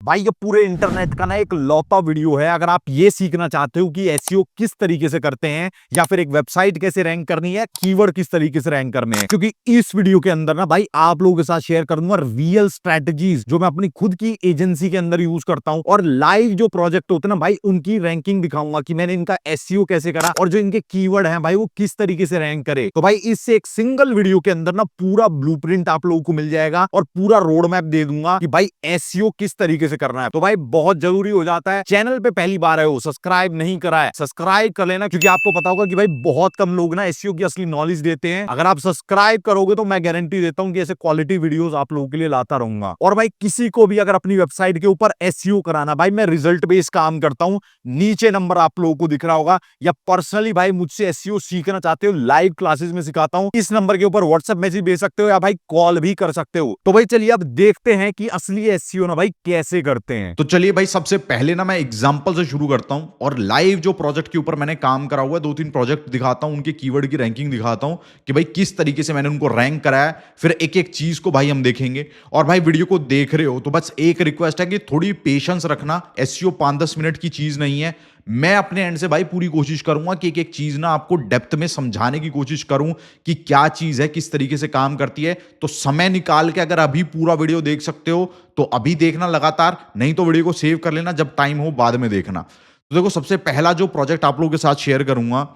भाई ये पूरे इंटरनेट का ना एक लौता वीडियो है। अगर आप ये सीखना चाहते हो कि एसईओ किस तरीके से करते हैं या फिर एक वेबसाइट कैसे रैंक करनी है, कीवर्ड किस तरीके से रैंक करने हैं, क्योंकि इस वीडियो के अंदर ना भाई आप लोगों के साथ शेयर करूंगा रियल स्ट्रेटजीज जो मैं अपनी खुद की एजेंसी के अंदर यूज करता हूं, और लाइव जो प्रोजेक्ट होते हैं ना भाई उनकी रैंकिंग दिखाऊंगा कि मैंने इनका एसईओ कैसे करा और जो इनके कीवर्ड हैं भाई वो किस तरीके से रैंक करे। तो भाई इससे एक सिंगल वीडियो के अंदर ना पूरा ब्लूप्रिंट आप लोगों को मिल जाएगा और पूरा रोड मैप दे दूंगा कि भाई एसईओ किस तरीके से करना है। तो भाई बहुत जरूरी हो जाता है, चैनल पे पहली बार आए हो, सब्सक्राइब नहीं करा है, सब्सक्राइब कर लेना, क्योंकि आपको पता होगा कि भाई बहुत कम लोग ना एसईओ की असली नॉलेज देते हैं। अगर आप सब्सक्राइब करोगे तो मैं गारंटी देता हूं कि ऐसे क्वालिटी वीडियोस आप लोगों के लिए लाता रहूंगा। और भाई किसी को भी अगर अपनी वेबसाइट के ऊपर एसईओ कराना, भाई मैं रिजल्ट बेस्ड काम करता हूं, नीचे नंबर आप लोगों को दिख रहा होगा, या पर्सनली भाई मुझसे एसईओ सीखना चाहते हो, लाइव क्लासेस में सिखाता हूं, इस नंबर के ऊपर व्हाट्सएप मैसेज भेज सकते हो या भाई कॉल भी कर सकते हो। तो भाई चलिए अब देखते हैं कि असली एसईओ ना भाई कैसे करते हैं। तो चलिए भाई, सबसे पहले ना मैं एग्जांपल से शुरू करता हूं और लाइव जो प्रोजेक्ट के ऊपर मैंने काम करा हुआ है, 2-3 प्रोजेक्ट दिखाता हूं, उनके कीवर्ड की रैंकिंग दिखाता हूं कि भाई किस तरीके से मैंने उनको रैंक कराया। फिर एक एक चीज को भाई हम देखेंगे। और भाई वीडियो को देख रहे हो तो बस एक रिक्वेस्ट है कि थोड़ी पेशेंस रखना। एसईओ 5-10 मिनट की चीज नहीं है। मैं अपने एंड से भाई पूरी कोशिश करूंगा कि एक एक चीज ना आपको डेप्थ में समझाने की कोशिश करूं कि क्या चीज है, किस तरीके से काम करती है। तो समय निकाल के अगर अभी पूरा वीडियो देख सकते हो तो अभी देखना लगातार, नहीं तो वीडियो को सेव कर लेना, जब टाइम हो बाद में देखना। तो देखो, सबसे पहला जो प्रोजेक्ट आप लोगों के साथ शेयर करूंगा,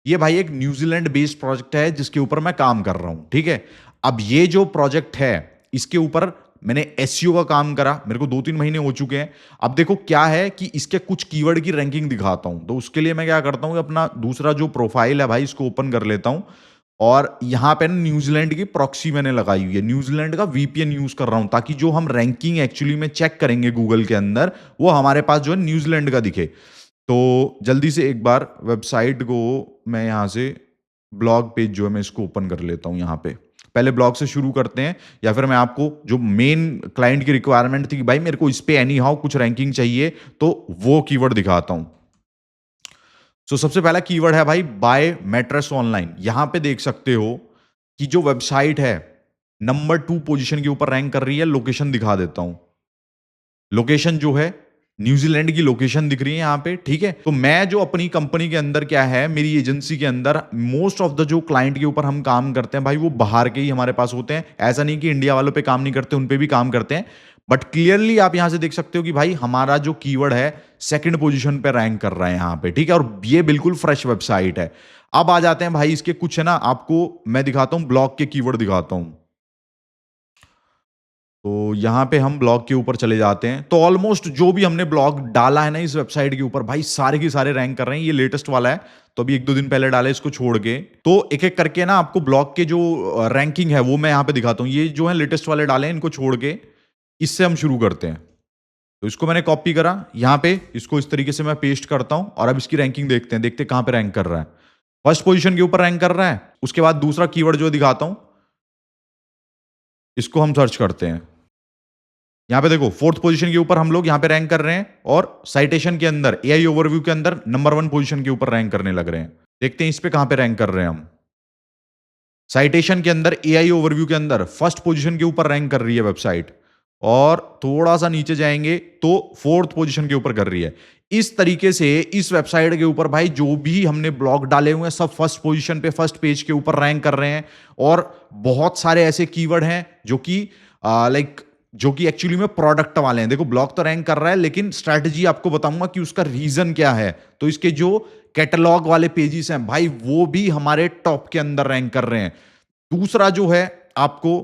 ये भाई एक न्यूजीलैंड बेस्ड प्रोजेक्ट है जिसके ऊपर मैं काम कर रहा हूं। ठीक है, अब ये जो प्रोजेक्ट है इसके ऊपर मैंने एसईओ का काम करा, मेरे को 2-3 महीने हो चुके हैं। अब देखो क्या है कि इसके कुछ कीवर्ड की रैंकिंग दिखाता हूं। तो उसके लिए मैं क्या करता हूं कि अपना दूसरा जो प्रोफाइल है भाई इसको ओपन कर लेता हूं, और यहां पे न्यूजीलैंड की प्रॉक्सी मैंने लगाई हुई है, न्यूजीलैंड का वीपीएन यूज कर रहा हूं, ताकि जो हम रैंकिंग एक्चुअली में चेक करेंगे गूगल के अंदर वो हमारे पास जो है न्यूजीलैंड का दिखे। तो जल्दी से एक बार वेबसाइट को मैं यहां से, ब्लॉग पेज जो है मैं इसको ओपन कर लेता हूं। यहां पे पहले ब्लॉग से शुरू करते हैं, या फिर मैं आपको जो मेन क्लाइंट की रिक्वायरमेंट थी कि भाई मेरे को इस पे एनी हाउ कुछ रैंकिंग चाहिए, तो वो कीवर्ड दिखाता हूं। सो सबसे पहला कीवर्ड है भाई बाय मैट्रेस ऑनलाइन। यहां पे देख सकते हो कि जो वेबसाइट है नंबर 2 पोजीशन के ऊपर रैंक कर रही है। लोकेशन दिखा देता हूं, लोकेशन जो है न्यूजीलैंड की लोकेशन दिख रही है यहां पे। ठीक है, तो मैं जो अपनी कंपनी के अंदर क्या है, मेरी एजेंसी के अंदर मोस्ट ऑफ द जो क्लाइंट के ऊपर हम काम करते हैं भाई वो बाहर के ही हमारे पास होते हैं। ऐसा नहीं कि इंडिया वालों पे काम नहीं करते, उन पे भी काम करते हैं। बट क्लियरली आप यहां से देख सकते हो कि भाई हमारा जो कीवर्ड है सेकंड पोजीशन पे रैंक कर रहा है यहां पे। ठीक है, और ये बिल्कुल फ्रेश वेबसाइट है। अब आ जाते हैं भाई इसके कुछ है ना, आपको मैं दिखाता हूं, ब्लॉग के कीवर्ड दिखाता हूं। तो यहां पे हम ब्लॉग के ऊपर चले जाते हैं। तो ऑलमोस्ट जो भी हमने ब्लॉग डाला है ना इस वेबसाइट के ऊपर भाई सारे के सारे रैंक कर रहे हैं। ये लेटेस्ट वाला है, तो अभी 1-2 दिन पहले डाले, इसको छोड़ के। तो एक एक करके ना आपको ब्लॉग के जो रैंकिंग है वो मैं यहां पे दिखाता हूं। ये जो है लेटेस्ट वाले डाले हैं, इनको छोड़ के इससे हम शुरू करते हैं। तो इसको मैंने कॉपी करा, यहां पे इसको इस तरीके से मैं पेस्ट करता हूं, और अब इसकी रैंकिंग देखते हैं, देखते कहां पे रैंक कर रहा है। फर्स्ट पोजीशन के ऊपर रैंक कर रहा है। उसके बाद दूसरा कीवर्ड जो दिखाता हूं, इसको हम सर्च करते हैं। यहां पे देखो फोर्थ पोजीशन के ऊपर हम लोग यहां पे रैंक कर रहे हैं, और साइटेशन के अंदर एआई ओवरव्यू के अंदर नंबर 1 पोजीशन के ऊपर रैंक करने लग रहे हैं। देखते हैं इस पे कहां पे रैंक कर रहे हैं हम। साइटेशन के अंदर एआई ओवरव्यू के अंदर फर्स्ट पोजीशन के ऊपर रैंक कर रही है वेबसाइट, और थोड़ा सा नीचे जाएंगे तो फोर्थ पोजीशन के ऊपर कर रही है। इस तरीके से इस वेबसाइट के ऊपर भाई जो भी हमने ब्लॉग डाले हुए हैं सब फर्स्ट पोजीशन पे, फर्स्ट पेज के ऊपर रैंक कर रहे हैं। और बहुत सारे ऐसे कीवर्ड हैं जो कि जो कि एक्चुअली में प्रोडक्ट वाले हैं। देखो ब्लॉग तो रैंक कर रहा है, लेकिन स्ट्रैटेजी आपको बताऊंगा कि उसका रीजन क्या है। तो इसके जो कैटलॉग वाले पेजेस हैं भाई वो भी हमारे टॉप के अंदर रैंक कर रहे हैं। दूसरा जो है आपको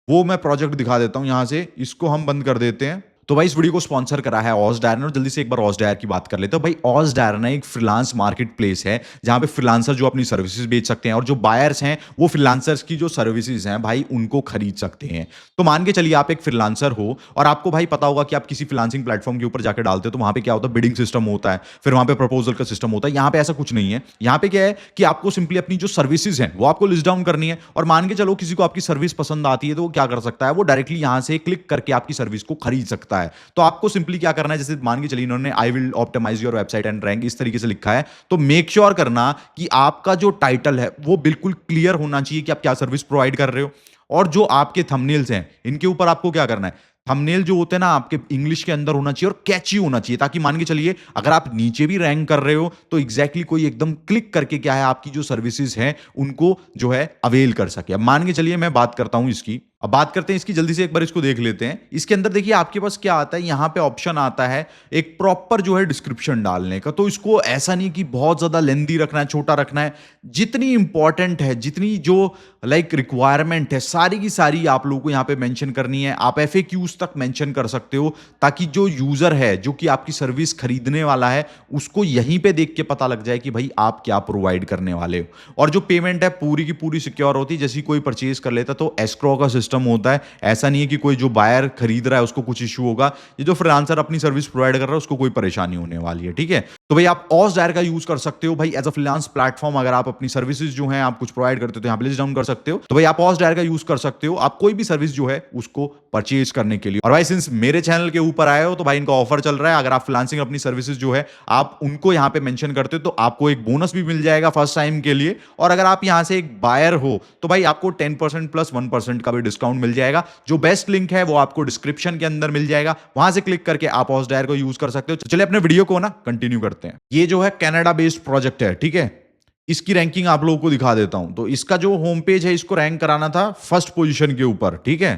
वो मैं प्रोजेक्ट दिखा देता हूं, यहां से इसको हम बंद कर देते हैं। तो भाई इस वीडियो को स्पॉन्सर करा है ऑज़डायर ने, और जल्दी से एक बार ऑज़डायर की बात कर लेते हैं। भाई ऑज़डायर ना एक फ्रीलांस मार्केट प्लेस है जहां पे फ्रीलांसर जो अपनी सर्विसेज बेच सकते हैं, और जो बायर्स हैं वो फ्रीलांसर्स की जो सर्विसेज हैं भाई उनको खरीद सकते हैं। तो मान के चलिए आप एक फ्रीलांसर हो, और आपको भाई पता होगा कि आप किसी फ्रीलांसिंग प्लेटफॉर्म के ऊपर जाकर डालते हो तो वहां पे क्या होता है, बिडिंग सिस्टम होता है, फिर वहां पे प्रपोजल का सिस्टम होता है। यहाँ पे ऐसा कुछ नहीं है। यहाँ पे क्या है कि आपको सिंपली अपनी जो सर्विसेज हैं वो आपको लिस्ट डाउन करनी है, और मान के चलो किसी को आपकी सर्विस पसंद आती है तो वो क्या कर सकता है, वो डायरेक्टली यहां से क्लिक करके आपकी सर्विस को खरीद सकता है। तो आपको सिंपली क्या करना है, जैसे मान के चलिए इन्होंने I will optimise your website and rank इस तरीके से लिखा है, तो मेक श्योर करना कि आपका जो टाइटल है वो बिल्कुल क्लियर होना चाहिए कि आप क्या सर्विस प्रोवाइड कर रहे हो। और जो आपके थंबनेल्स हैं इनके ऊपर आपको क्या करना है, थंबनेल जो होते हैं ना आपके इंग्लिश के अंदर होना चाहिए और कैची होना चाहिए, ताकि मान के चलिए अगर आप नीचे भी रैंक कर रहे हो तो एग्जैक्टली कोई एकदम क्लिक करके क्या है आपकी जो सर्विसेज हैं उनको जो है अवेल कर सके। अब मान के चलिए मैं बात करता हूं इसकी, अब बात करते हैं इसकी जल्दी से, एक बार इसको देख लेते हैं। इसके अंदर देखिए आपके पास क्या आता है, यहां पे ऑप्शन आता है एक प्रॉपर जो है डिस्क्रिप्शन डालने का। तो इसको ऐसा नहीं कि बहुत ज्यादा लेंदी रखना है, छोटा रखना है, जितनी इंपॉर्टेंट है, जितनी जो लाइक रिक्वायरमेंट है सारी की सारी आप लोगों को यहां पे मेंशन करनी है। आप FAQs तक मेंशन कर सकते हो ताकि जो यूजर है जो कि आपकी सर्विस खरीदने वाला है उसको यहीं पे देख के पता लग जाए कि भाई आप क्या प्रोवाइड करने वाले हो। और जो पेमेंट है पूरी की पूरी सिक्योर होती है, जैसे कोई परचेज कर लेता तो एस्क्रो का सिस्टम होता है। ऐसा नहीं है कि कोई जो बायर खरीद रहा है उसको कुछ इश्यू होगा, ये जो फ्रीलांसर अपनी सर्विस प्रोवाइड कर रहा है उसको कोई परेशानी होने वाली है, ठीक है। तो भाई आप OzDire का यूज कर सकते हो भाई एज अ फ्रीलांस प्लेटफॉर्म। अगर आप अपनी सर्विसेज जो है आप कुछ प्रोवाइड करते हो तो यहां पे लिस्ट डाउन कर सकते हो। तो भाई आप OzDire का यूज कर सकते हो आप कोई भी सर्विस जो है उसको परचेज करने के लिए। और भाई सिंस मेरे चैनल के ऊपर आए हो तो भाई इनका ऑफर चल रहा है, अगर आप फ्रीलांसिंग अपनी सर्विसेज जो है आप उनको यहां पे मेंशन करते हो तो आपको एक बोनस भी मिल जाएगा फर्स्ट टाइम के लिए। और अगर आप यहां से एक बायर हो तो भाई आपको 10% प्लस 1% का भी डिस्काउंट मिल जाएगा। जो बेस्ट लिंक है वो आपको डिस्क्रिप्शन के अंदर मिल जाएगा, वहां से क्लिक करके आप OzDire को यूज कर सकते हो। चलिए अपने वीडियो को ना कंटिन्यू करते हैं। ये जो है कनाडा बेस्ड प्रोजेक्ट है, ठीक है। इसकी रैंकिंग आप लोगों को दिखा देता हूं। तो इसका जो होम पेज है इसको रैंक कराना था फर्स्ट पोजीशन के ऊपर, ठीक है।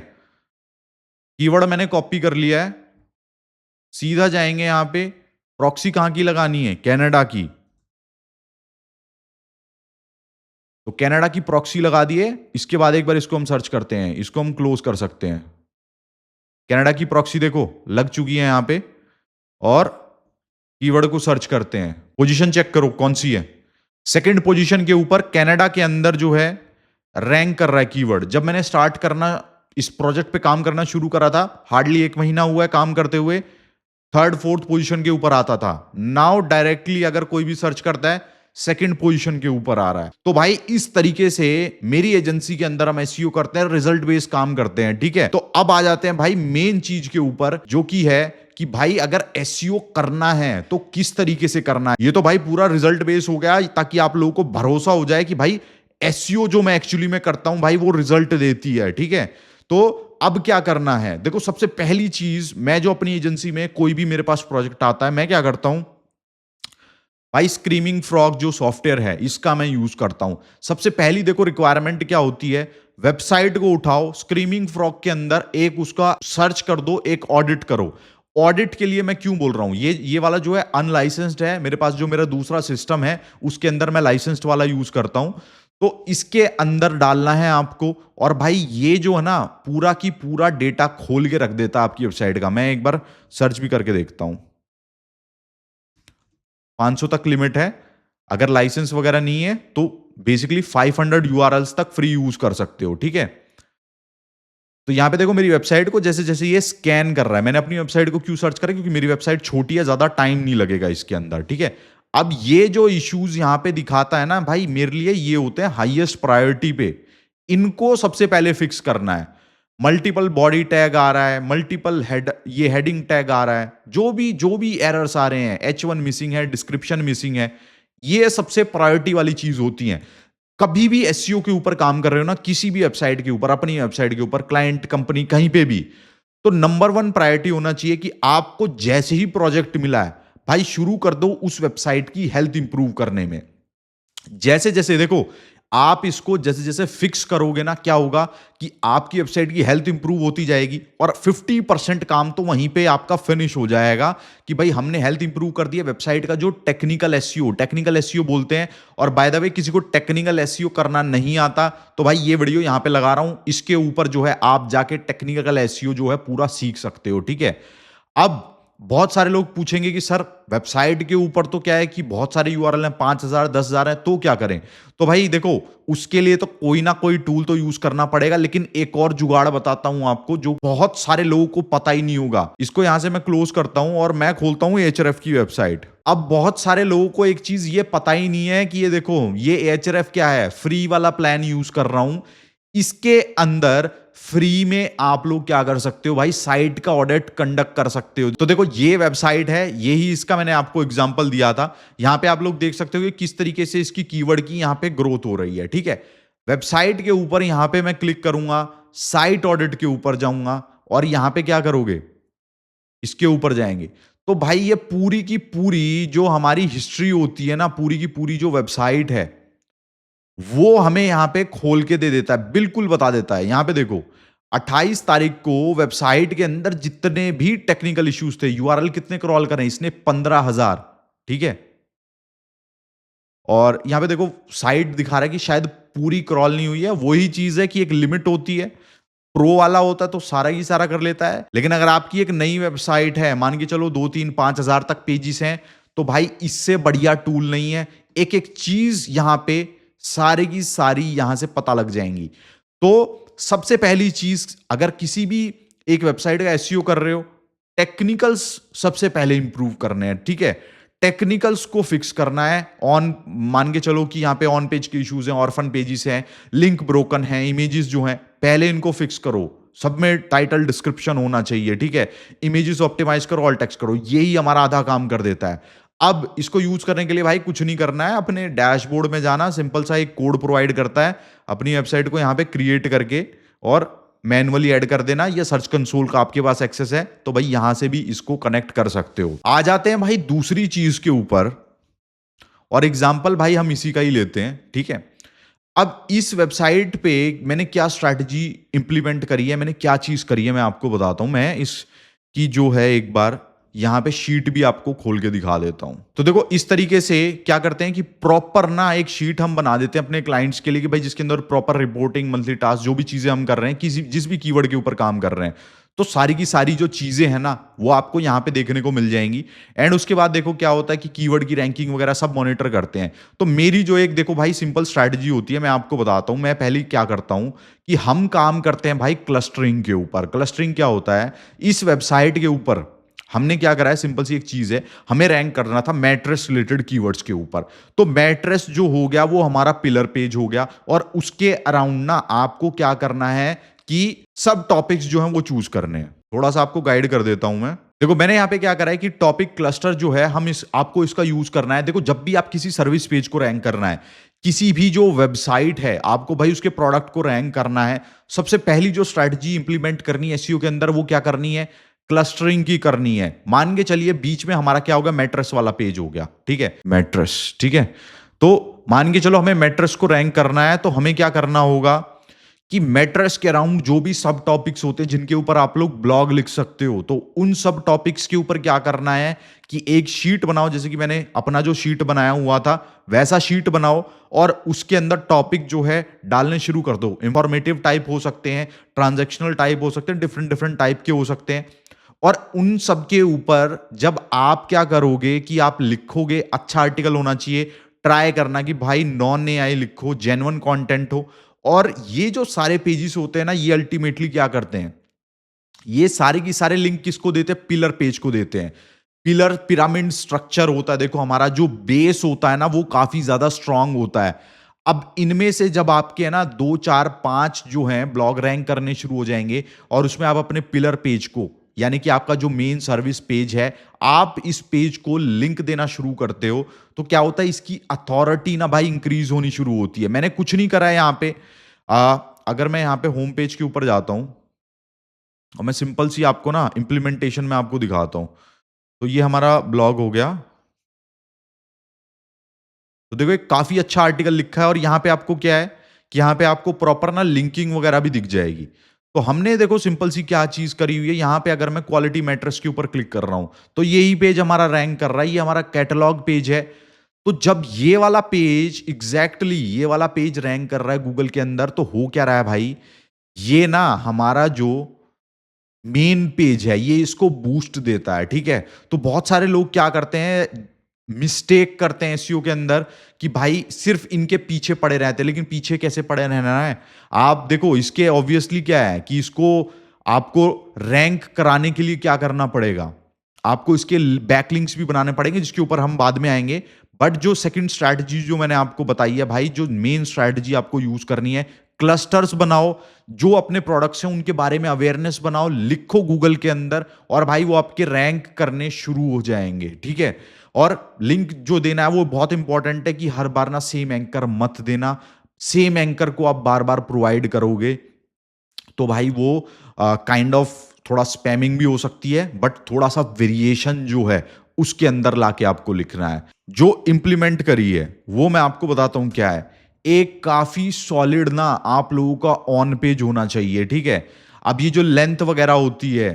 कीवर्ड मैंने कॉपी कर लिया है, सीधा जाएंगे यहां पे। प्रॉक्सी कहां की लगानी है, कनाडा की। तो कनाडा की प्रॉक्सी लगा दिए। इसके बाद एक बार इसको हम सर्च करते हैं, इसको हम क्लोज कर सकते हैं। कनाडा की प्रॉक्सी देखो लग चुकी है यहां पे। और कीवर्ड को सर्च करते हैं, पोजीशन चेक करो कौन सी है। सेकंड पोजीशन के ऊपर कनाडा के अंदर जो है रैंक कर रहा है कीवर्ड। जब मैंने स्टार्ट करना इस प्रोजेक्ट पे काम करना शुरू करा था, हार्डली 1 महीना हुआ है काम करते हुए, थर्ड फोर्थ पोजीशन के ऊपर आता था। नाउ डायरेक्टली अगर कोई भी सर्च करता है सेकंड पोजीशन के ऊपर आ रहा है। तो भाई इस तरीके से मेरी एजेंसी के अंदर हम SEO करते हैं, रिजल्ट बेस्ड काम करते हैं, ठीक है। तो अब आ जाते हैं भाई मेन चीज के ऊपर, जो कि है कि भाई अगर SEO करना है तो किस तरीके से करना है। ये तो भाई पूरा रिजल्ट बेस्ड हो गया, ताकि आप लोगों को भरोसा हो जाए कि भाई SEO जो मैं एक्चुअली में करता हूं भाई वो रिजल्ट देती है, ठीक है। तो अब क्या करना है, देखो सबसे पहली चीज, मैं जो अपनी एजेंसी में कोई भी मेरे पास प्रोजेक्ट आता है मैं क्या करता हूं भाई, स्क्रीमिंग फ्रॉग जो सॉफ्टवेयर है इसका मैं यूज करता हूं। सबसे पहली देखो रिक्वायरमेंट क्या होती है, वेबसाइट को उठाओ, स्क्रीमिंग फ्रॉग के अंदर एक उसका सर्च कर दो, एक ऑडिट करो। ऑडिट के लिए मैं क्यों बोल रहा हूं, ये वाला जो है अनलाइसेंस्ड है। मेरे पास जो मेरा दूसरा सिस्टम है उसके अंदर मैं लाइसेंस्ड वाला यूज करता हूं। तो इसके अंदर डालना है आपको। और भाई ये जो है ना पूरा की पूरा डेटा खोल के रख देता है आपकी वेबसाइट का। मैं एक बार सर्च भी करके देखता हूं। 500 तक लिमिट है, अगर लाइसेंस वगैरह नहीं है तो बेसिकली 500 URLs तक फ्री यूज कर सकते हो, ठीक है। तो यहां पे देखो मेरी वेबसाइट को जैसे जैसे ये स्कैन कर रहा है, मैंने अपनी वेबसाइट को क्यों सर्च करा, क्योंकि मेरी वेबसाइट छोटी है, ज्यादा टाइम नहीं लगेगा इसके अंदर, ठीक है। अब ये जो इश्यूज यहां पे दिखाता है ना भाई, मेरे लिए ये होते हैं हाईएस्ट प्रायोरिटी पे। इनको सबसे पहले फिक्स करना है। मल्टीपल बॉडी टैग आ रहा है, मल्टीपल ये हेडिंग टैग आ रहा है, जो भी एरर्स आ रहे हैं, H1 मिसिंग है, डिस्क्रिप्शन मिसिंग है, ये सबसे प्रायोरिटी वाली चीज होती है। कभी भी SEO के ऊपर काम कर रहे हो ना, किसी भी वेबसाइट के ऊपर, अपनी वेबसाइट के ऊपर, क्लाइंट, कंपनी, कहीं पे भी, तो नंबर 1 प्रायोरिटी होना चाहिए कि आपको जैसे ही प्रोजेक्ट मिला है भाई शुरू कर दो उस वेबसाइट की हेल्थ इंप्रूव करने में। जैसे जैसे देखो आप इसको जैसे जैसे फिक्स करोगे ना, क्या होगा कि आपकी वेबसाइट की हेल्थ इंप्रूव होती जाएगी और 50% काम तो वहीं पे आपका फिनिश हो जाएगा कि भाई हमने हेल्थ इंप्रूव कर दिया वेबसाइट का। जो टेक्निकल SEO बोलते हैं। और बाय द वे किसी को टेक्निकल SEO करना नहीं आता तो भाई ये वीडियो यहां पे लगा रहा हूं, इसके ऊपर जो है आप जाके टेक्निकल SEO जो है पूरा सीख सकते हो, ठीक है। अब बहुत सारे लोग पूछेंगे कि सर वेबसाइट के ऊपर तो क्या है कि बहुत सारे URL हैं, 5000 10,000 है, तो क्या करें। तो भाई देखो उसके लिए तो कोई ना कोई टूल तो यूज करना पड़ेगा, लेकिन एक और जुगाड़ बताता हूं आपको जो बहुत सारे लोगों को पता ही नहीं होगा। इसको यहां से मैं क्लोज करता हूं और मैं खोलता हूं Ahref की वेबसाइट। अब बहुत सारे लोगों को एक चीज ये पता ही नहीं है कि ये देखो ये Ahref क्या है, फ्री वाला प्लान यूज कर रहा हूं। इसके अंदर फ्री में आप लोग क्या कर सकते हो भाई, साइट का ऑडिट कंडक्ट कर सकते हो। तो देखो ये वेबसाइट है, यही इसका मैंने आपको एग्जांपल दिया था। यहां पे आप लोग देख सकते हो कि किस तरीके से इसकी कीवर्ड की यहां पे ग्रोथ हो रही है, ठीक है। वेबसाइट के ऊपर यहां पे मैं क्लिक करूंगा, साइट ऑडिट के ऊपर जाऊंगा और यहां पे क्या करोगे, इसके ऊपर जाएंगे, तो भाई ये पूरी की पूरी जो हमारी हिस्ट्री होती है ना, पूरी की पूरी जो वेबसाइट है, वो हमें यहां पे खोल के दे देता है, बिल्कुल बता देता है। यहां पे देखो 28 तारीख को वेबसाइट के अंदर जितने भी टेक्निकल इश्यूज थे, यूआरएल कितने क्रॉल करें, इसने 15,000, ठीक है। और यहां पे देखो साइट दिखा रहा है कि शायद पूरी क्रॉल नहीं हुई है। वही चीज है कि एक लिमिट होती है, प्रो वाला होता है तो सारा ही सारा कर लेता है, लेकिन अगर आपकी एक नई वेबसाइट है, मान के चलो 2 3 5 हजार तक पेजेस हैं, तो भाई इससे बढ़िया टूल नहीं है। एक एक चीज यहां पे सारी की सारी यहां से पता लग जाएंगी। तो सबसे पहली चीज, अगर किसी भी एक वेबसाइट का एसईओ कर रहे हो, टेक्निकल्स सबसे पहले इंप्रूव करने हैं, ठीक है। टेक्निकल्स को फिक्स करना है। ऑन मान के चलो कि यहां पे ऑन पेज के इश्यूज हैं, ऑर्फन पेजेस हैं, लिंक ब्रोकन है, इमेजेस जो हैं, पहले इनको फिक्स करो। सब में टाइटल डिस्क्रिप्शन होना चाहिए, ठीक है। इमेजेस ऑप्टिमाइज करो, ऑल टेक्स्ट करो, यही हमारा आधा काम कर देता है। अब इसको यूज करने के लिए भाई कुछ नहीं करना है, अपने डैशबोर्ड में जाना, सिंपल सा एक कोड प्रोवाइड करता है, अपनी वेबसाइट को यहां पे क्रिएट करके और मैनुअली ऐड कर देना, या सर्च कंसोल का आपके पास एक्सेस है तो भाई यहां से भी इसको कनेक्ट कर सकते हो। आ जाते हैं भाई दूसरी चीज के ऊपर, और एग्जांपल भाई हम इसी का ही लेते हैं, ठीक है। अब इस वेबसाइट पे मैंने क्या स्ट्रैटेजी इंप्लीमेंट करी है, मैंने क्या चीज करी है, मैं आपको बताता हूं। मैं इसकी जो है एक बार यहां पे शीट भी आपको खोल के दिखा देता हूं। तो देखो इस तरीके से क्या करते हैं कि प्रॉपर ना एक शीट हम बना देते हैं अपने क्लाइंट्स के लिए, कि भाई जिसके अंदर प्रॉपर रिपोर्टिंग, मंथली टास्क, जो भी चीजें हम कर रहे हैं, किसी जिस भी कीवर्ड के ऊपर काम कर रहे हैं, तो सारी की सारी जो चीजें हैं ना, वो आपको यहां पे देखने को मिल जाएंगी। एंड उसके बाद देखो क्या होता है कि कीवर्ड की रैंकिंग वगैरह सब मॉनिटर करते हैं। तो मेरी जो एक देखो भाई सिंपल स्ट्रैटेजी होती है, मैं आपको बताता हूं। मैं पहले क्या करता हूं कि हम काम करते हैं भाई क्लस्टरिंग के ऊपर। क्लस्टरिंग क्या होता है, इस वेबसाइट के ऊपर हमने क्या करा है, सिंपल सी एक चीज है, हमें रैंक करना था मैट्रेस रिलेटेड कीवर्ड्स के ऊपर। तो मैट्रेस जो हो गया वो हमारा पिलर पेज हो गया, और उसके अराउंड ना आपको क्या करना है कि सब टॉपिक्स जो हैं वो चूज करने हैं। थोड़ा सा आपको गाइड कर देता हूं मैं। देखो मैंने यहां पे क्या करा है कि टॉपिक क्लस्टर जो है, हम आपको इसका यूज करना है। देखो जब भी आप किसी सर्विस पेज को रैंक करना है, किसी भी जो वेबसाइट है, आपको भाई उसके प्रोडक्ट को रैंक करना है, सबसे पहली जो स्ट्रैटेजी इंप्लीमेंट करनी है एसईओ के अंदर, वो क्या करनी है, क्लस्टरिंग की करनी है। मान के चलिए बीच में हमारा क्या होगा, मैट्रेस वाला पेज हो गया, ठीक है, मैट्रेस, ठीक है। तो मान के चलो हमें मैट्रेस को रैंक करना है, तो हमें क्या करना होगा कि मैट्रेस के अराउंड जो भी सब टॉपिक्स होते हैं जिनके ऊपर आप लोग ब्लॉग लिख सकते हो, तो उन सब टॉपिक्स के ऊपर क्या करना है कि एक शीट बनाओ। जैसे कि मैंने अपना जो शीट बनाया हुआ था वैसा शीट बनाओ, और उसके अंदर टॉपिक जो है डालने शुरू कर दो। इंफॉर्मेटिव टाइप हो सकते हैं, ट्रांजैक्शनल टाइप हो सकते हैं, डिफरेंट डिफरेंट टाइप के हो सकते हैं। और उन सब के ऊपर जब आप क्या करोगे कि आप लिखोगे, अच्छा आर्टिकल होना चाहिए, ट्राई करना कि भाई नॉन एआई लिखो, जेन्युइन कंटेंट हो। और ये जो सारे पेजेस होते हैं ना, ये अल्टीमेटली क्या करते हैं, ये सारे की सारे लिंक किसको देते हैं, पिलर पेज को देते हैं। पिलर पिरामिड स्ट्रक्चर होता है, देखो हमारा जो बेस होता है ना वो काफी ज्यादा स्ट्रांग होता है। अब इनमें से जब आपके है ना 2 4 5 जो हैं ब्लॉग रैंक करने शुरू हो जाएंगे, और उसमें आप अपने पिलर पेज को, यानी कि आपका जो मेन सर्विस पेज है, आप इस पेज को लिंक देना शुरू करते हो, तो क्या होता है, इसकी अथॉरिटी ना भाई इंक्रीज होनी शुरू होती है। मैंने कुछ नहीं करा है यहां पे। अगर मैं यहां पे होम पेज के ऊपर जाता हूं और मैं सिंपल सी आपको ना इंप्लीमेंटेशन में आपको दिखाता हूं, तो ये हमारा ब्लॉग हो गया। तो देखो एक काफी अच्छा आर्टिकल लिखा है, और यहां पे आपको क्या है कि यहां पे आपको प्रॉपर ना लिंकिंग वगैरह भी दिख जाएगी। तो हमने देखो सिंपल सी क्या चीज करी हुई है, यहां पे अगर मैं क्वालिटी मैट्रेस के ऊपर क्लिक कर रहा हूं, तो यही पेज हमारा रैंक कर रहा है, ये हमारा कैटलॉग पेज है। तो जब ये वाला पेज ये वाला पेज रैंक कर रहा है गूगल के अंदर, तो हो क्या रहा है भाई, ये ना हमारा जो मेन पेज है ये इसको बूस्ट देता है, ठीक है। तो बहुत सारे लोग क्या करते हैं, मिस्टेक करते हैं एसईओ के अंदर कि भाई सिर्फ इनके पीछे पड़े रहते हैं। लेकिन पीछे कैसे पड़े रहना है, आप देखो इसके ऑब्वियसली क्या है कि इसको आपको रैंक कराने के लिए क्या करना पड़ेगा, आपको इसके बैकलिंक्स भी बनाने पड़ेंगे, जिसके ऊपर हम बाद में आएंगे। बट जो सेकंड स्ट्रैटेजी जो मैंने आपको बताई है भाई, जो मेन स्ट्रैटेजी आपको यूज करनी है, क्लस्टर्स बनाओ, जो अपने प्रोडक्ट्स हैं उनके बारे में अवेयरनेस बनाओ, लिखो गूगल के अंदर, और भाई वो आपके रैंक करने शुरू हो जाएंगे, ठीक है। और लिंक जो देना है वो बहुत इंपॉर्टेंट है कि हर बार ना सेम एंकर मत देना। सेम एंकर को आप बार बार प्रोवाइड करोगे तो भाई वो काइंड ऑफ थोड़ा स्पैमिंग भी हो सकती है, बट थोड़ा सा वेरिएशन जो है उसके अंदर लाके आपको लिखना है। जो इंप्लीमेंट करी है वो मैं आपको बताता हूं क्या है। एक काफी सॉलिड ना आप लोगों का ऑन पेज होना चाहिए, ठीक है। अब ये जो लेंथ वगैरह होती है,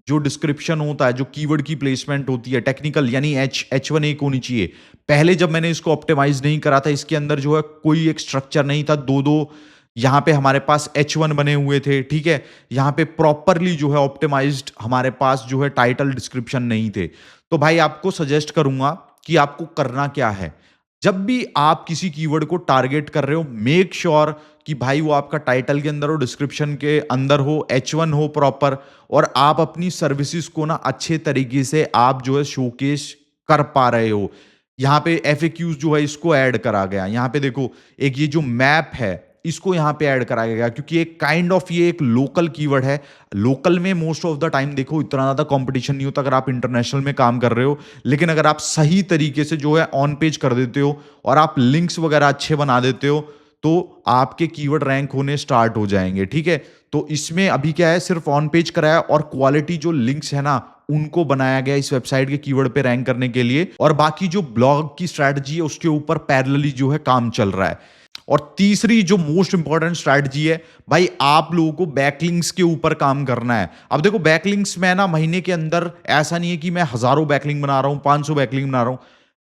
जो डिस्क्रिप्शन होता है, जो कीवर्ड की प्लेसमेंट होती है, टेक्निकल यानी H1 एक होनी चाहिए। पहले जब मैंने इसको ऑप्टिमाइज नहीं करा था, इसके अंदर जो है कोई एक स्ट्रक्चर नहीं था, दो दो यहाँ पे हमारे पास H1 बने हुए थे, ठीक है। यहाँ पे प्रॉपरली जो है ऑप्टिमाइज्ड हमारे पास जो है टाइटल डिस्क्रिप्शन नहीं थे। तो भाई आपको सजेस्ट करूंगा कि आपको करना क्या है। जब भी आप किसी कीवर्ड को टारगेट कर रहे हो, मेक श्योर कि भाई वो आपका टाइटल के अंदर हो, डिस्क्रिप्शन के अंदर हो, H1 हो प्रॉपर, और आप अपनी सर्विसेज को ना अच्छे तरीके से आप जो है शोकेस कर पा रहे हो। यहाँ पे FAQs जो है इसको ऐड करा गया। यहाँ पे देखो एक ये जो मैप है इसको यहाँ पे ऐड करा गया, क्योंकि एक काइंड ऑफ ये एक लोकल कीवर्ड है। लोकल में मोस्ट ऑफ द टाइम देखो इतना ज्यादा कंपटीशन नहीं होता अगर आप इंटरनेशनल में काम कर रहे हो, लेकिन अगर आप सही तरीके से जो है ऑन पेज कर देते हो और आप लिंक्स वगैरह अच्छे बना देते हो तो आपके कीवर्ड रैंक होने स्टार्ट हो जाएंगे, ठीक है। तो इसमें अभी क्या है, सिर्फ ऑन पेज कराया और क्वालिटी जो लिंक्स है ना उनको बनाया गया इस वेबसाइट के कीवर्ड पे रैंक करने के लिए, और बाकी जो ब्लॉग की स्ट्रैटेजी है उसके ऊपर पैरेलली जो है काम चल रहा है। और तीसरी जो मोस्ट इंपॉर्टेंट स्ट्रैटेजी है भाई, आप लोगों को बैकलिंक्स के ऊपर काम करना है। अब देखो बैकलिंक्स में ना महीने के अंदर ऐसा नहीं है कि मैं हजारों बैकलिंक बना रहा हूं, 500 बैकलिंक बना रहा हूं।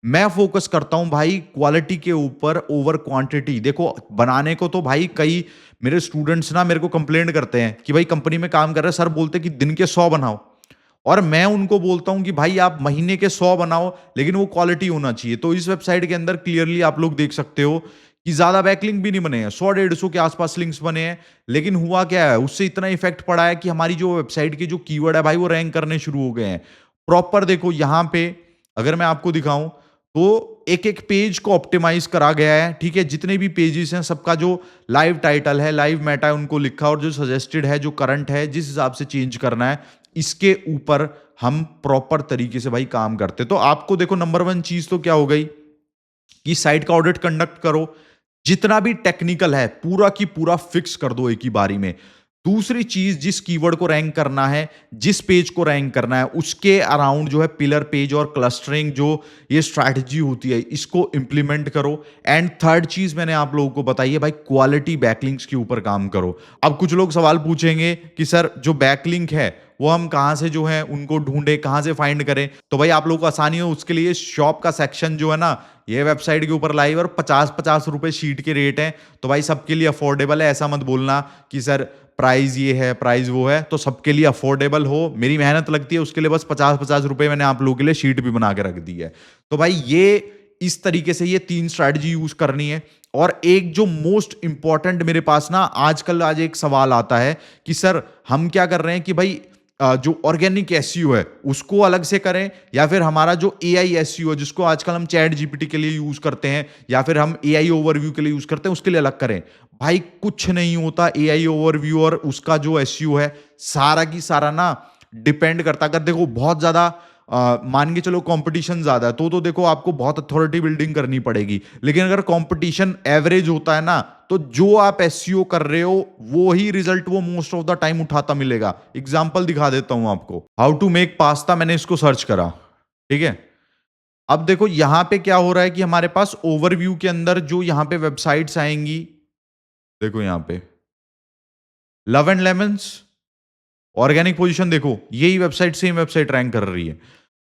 मैं फोकस करता हूं भाई क्वालिटी के ऊपर ओवर क्वांटिटी। देखो बनाने को तो भाई कई मेरे स्टूडेंट्स ना मेरे को कंप्लेंट करते हैं कि भाई कंपनी में काम कर रहे हैं सर, बोलते कि दिन के 100 बनाओ, और मैं उनको बोलता हूं कि भाई आप महीने के 100 बनाओ लेकिन वो क्वालिटी होना चाहिए। तो इस वेबसाइट के अंदर क्लियरली आप लोग देख सकते हो कि ज्यादा बैकलिंक भी नहीं बने हैं, 100-150 के आसपास लिंक्स बने हैं, लेकिन हुआ क्या है उससे इतना इफेक्ट पड़ा है कि हमारी जो वेबसाइट के जो कीवर्ड है भाई वो रैंक करने शुरू हो गए हैं प्रॉपर। देखो यहां पे अगर मैं आपको दिखाऊं तो एक एक पेज को ऑप्टिमाइज करा गया है, ठीक है। जितने भी पेजेस हैं सबका जो लाइव टाइटल है, लाइव मेटा है उनको लिखा, और जो सजेस्टेड है, जो करंट है, जिस हिसाब से चेंज करना है इसके ऊपर हम प्रॉपर तरीके से भाई काम करते। तो आपको देखो नंबर 1 चीज तो क्या हो गई कि साइट का ऑडिट कंडक्ट करो, जितना भी टेक्निकल है पूरा की पूरा फिक्स कर दो एक ही बारी में। दूसरी चीज, जिस कीवर्ड को रैंक करना है, जिस पेज को रैंक करना है उसके अराउंड जो है पिलर पेज और क्लस्टरिंग जो ये स्ट्रैटेजी होती है इसको इंप्लीमेंट करो। एंड थर्ड चीज मैंने आप लोगों को बताई है भाई, क्वालिटी बैकलिंक्स के ऊपर काम करो। अब कुछ लोग सवाल पूछेंगे कि सर जो बैकलिंक है वो हम कहां से जो है उनको ढूंढे, कहां से फाइंड करें। तो भाई आप लोगों को आसानी हो उसके लिए शॉप का सेक्शन जो है ना ये वेबसाइट के ऊपर लाइव, और 50-50 रुपए शीट के रेट हैं। तो भाई सबके लिए अफोर्डेबल है, ऐसा मत बोलना कि सर प्राइस ये है प्राइस वो है। तो सबके लिए अफोर्डेबल हो, मेरी मेहनत लगती है उसके लिए, बस 50-50 रुपए मैंने आप लोगों के लिए शीट भी बना के रख दी है। तो भाई ये इस तरीके से ये 3 स्ट्रैटेजी यूज करनी है। और एक जो मोस्ट इंपॉर्टेंट मेरे पास ना आजकल आज एक सवाल आता है कि सर हम क्या कर रहे हैं कि भाई जो ऑर्गेनिक एसईओ है उसको अलग से करें, या फिर हमारा जो एआई एसईओ है जिसको आजकल हम चैट जीपीटी के लिए यूज करते हैं, या फिर हम एआई ओवरव्यू के लिए यूज करते हैं उसके लिए अलग करें। भाई कुछ नहीं होता, एआई ओवरव्यू और उसका जो एसईओ है सारा की सारा ना डिपेंड करता। अगर देखो बहुत ज्यादा मान के चलो कंपटीशन ज्यादा है तो देखो आपको बहुत अथॉरिटी बिल्डिंग करनी पड़ेगी, लेकिन अगर कंपटीशन एवरेज होता है ना तो जो आप एसईओ कर रहे हो वो ही रिजल्ट वो मोस्ट ऑफ द टाइम उठाता मिलेगा। एग्जांपल दिखा देता हूं आपको, हाउ टू मेक पास्ता, मैंने इसको सर्च करा, ठीक है। अब देखो यहां पे क्या हो रहा है कि हमारे पास ओवरव्यू के अंदर जो यहां पे वेबसाइट्स आएंगी, देखो यहां पे love and lemons organic position, देखो यही वेबसाइट सेम वेबसाइट रैंक कर रही है।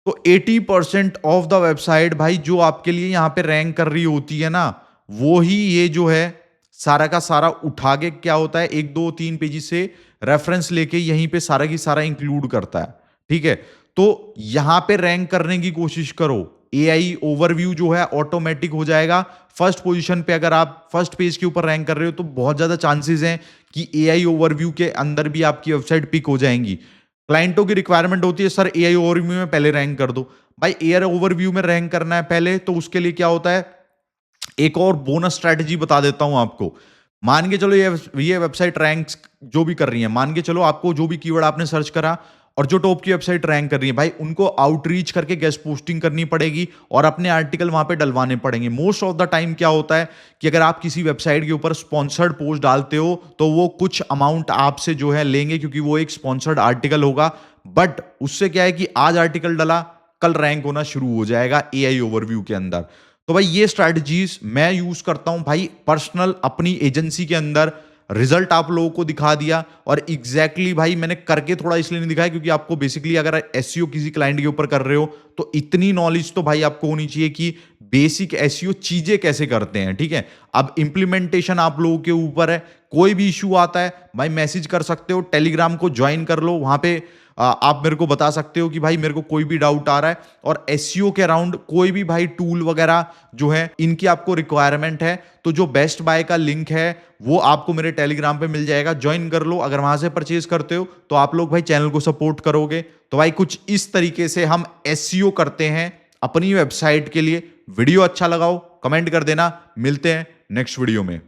तो 80% ऑफ द वेबसाइट भाई जो आपके लिए यहां पे रैंक कर रही होती है ना वो ही ये जो है सारा का सारा उठा के क्या होता है 1-2-3 पेजेस से रेफरेंस लेके यहीं पे सारा की सारा इंक्लूड करता है, ठीक है। तो यहां पे रैंक करने की कोशिश करो, एआई ओवरव्यू जो है ऑटोमेटिक हो जाएगा। फर्स्ट पोजीशन पे अगर आप फर्स्ट पेज के ऊपर रैंक कर रहे हो तो बहुत ज्यादा चांसेस हैं कि एआई ओवरव्यू के अंदर भी आपकी वेबसाइट पिक हो जाएंगी। क्लाइंटों की रिक्वायरमेंट होती है सर एआई ओवरव्यू में पहले रैंक कर दो। भाई एआई ओवरव्यू में रैंक करना है पहले, तो उसके लिए क्या होता है, एक और बोनस स्ट्रैटेजी बता देता हूं आपको। मान के चलो ये वेबसाइट रैंक्स जो भी कर रही है, मान के चलो आपको जो भी कीवर्ड आपने सर्च करा और जो टॉप की वेबसाइट रैंक कर रही है भाई, उनको आउटरीच करके गेस्ट पोस्टिंग करनी पड़ेगी और अपने आर्टिकल वहां पे डलवाने पड़ेंगे। मोस्ट ऑफ द टाइम क्या होता है कि अगर आप किसी वेबसाइट के ऊपर स्पॉन्सर्ड पोस्ट डालते हो तो वो कुछ अमाउंट आपसे जो है लेंगे, क्योंकि वो एक स्पॉन्सर्ड आर्टिकल होगा। बट उससे क्या है कि आज आर्टिकल डला, कल रैंक होना शुरू हो जाएगा एआई ओवरव्यू के अंदर। तो भाई ये स्ट्रैटेजीज मैं यूज करता हूं भाई पर्सनल अपनी एजेंसी के अंदर। रिजल्ट आप लोगों को दिखा दिया, और एग्जैक्टली भाई मैंने करके थोड़ा इसलिए नहीं दिखाया क्योंकि आपको बेसिकली अगर एसईओ किसी क्लाइंट के ऊपर कर रहे हो तो इतनी नॉलेज तो भाई आपको होनी चाहिए कि बेसिक एसईओ चीजें कैसे करते हैं, ठीक है। अब इंप्लीमेंटेशन आप लोगों के ऊपर है। कोई भी इशू आता है भाई मैसेज कर सकते हो, टेलीग्राम को ज्वाइन कर लो, वहां पे आप मेरे को बता सकते हो कि भाई मेरे को कोई भी डाउट आ रहा है। और एसईओ के अराउंड कोई भी भाई टूल वगैरह जो है इनकी आपको रिक्वायरमेंट है तो जो बेस्ट बाय का लिंक है वो आपको मेरे टेलीग्राम पे मिल जाएगा, ज्वाइन कर लो। अगर वहां से परचेज करते हो तो आप लोग भाई चैनल को सपोर्ट करोगे। तो भाई कुछ इस तरीके से हम एसईओ करते हैं अपनी वेबसाइट के लिए। वीडियो अच्छा लगाओ, कमेंट कर देना। मिलते हैं नेक्स्ट वीडियो में।